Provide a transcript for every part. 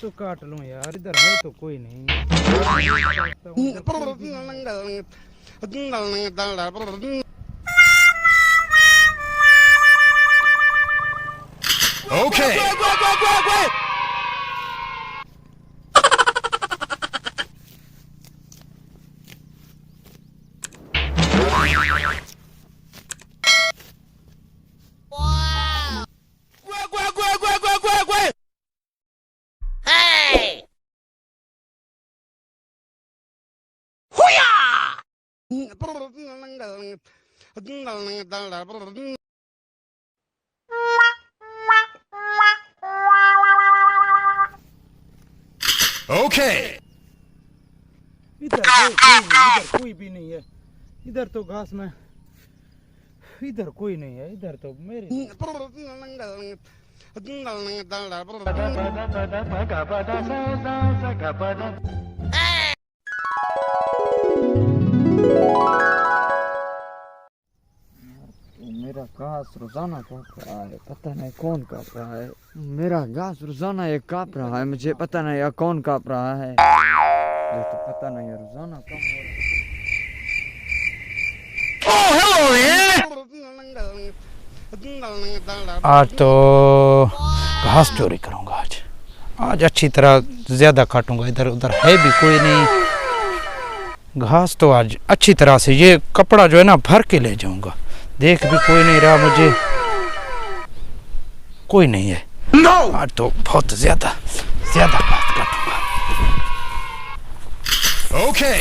तो काट लूं यार, इधर है तो कोई नहीं। ओके ओके इधर है कोई नहीं, इधर कोई भी नहीं है। इधर तो घास में, इधर कोई नहीं है, इधर तो मेरे। मेरा घास रोजाना काट रहा है, पता नहीं कौन काट रहा है। मेरा घास रोजाना ये काट रहा है, मुझे पता नहीं या कौन काट रहा है, ये तो पता नहीं है। रोजाना काम हो रहा है। आज तो घास चोरी करूंगा, आज अच्छी तरह ज्यादा काटूंगा। इधर उधर है भी कोई नहीं, घास तो आज अच्छी तरह से ये कपड़ा जो है ना भर के ले जाऊंगा। देख भी कोई नहीं रहा, मुझे कोई नहीं है। आज तो बहुत ज्यादा घास काटूंगा। ओके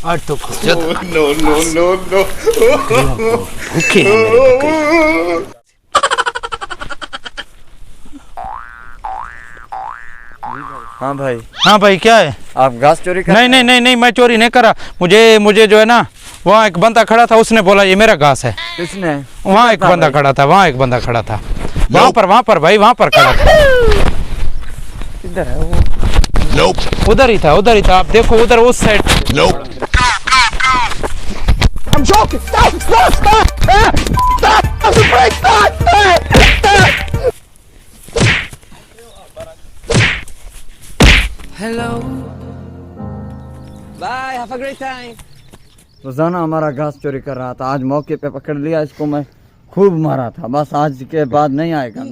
आज तो नो भूखे हैं मेरे बकरे। हाँ भाई क्या है? आप घास चोरी कर? नहीं मैं चोरी नहीं करा। मुझे जो है ना, वहाँ एक बंदा खड़ा था, उसने बोला ये मेरा घास है। किसने? वहाँ एक बंदा खड़ा था, वहाँ पर भाई, वहाँ पर खड़ा था। किधर है वो? उधर ही था। आप देखो उधर उस side. Hello bye, have a great time. रोजाना हमारा घास चोरी कर रहा था, आज मौके पे पकड़ लिया इसको, मैं खूब मारा था। बस आज के बाद नहीं आएगा।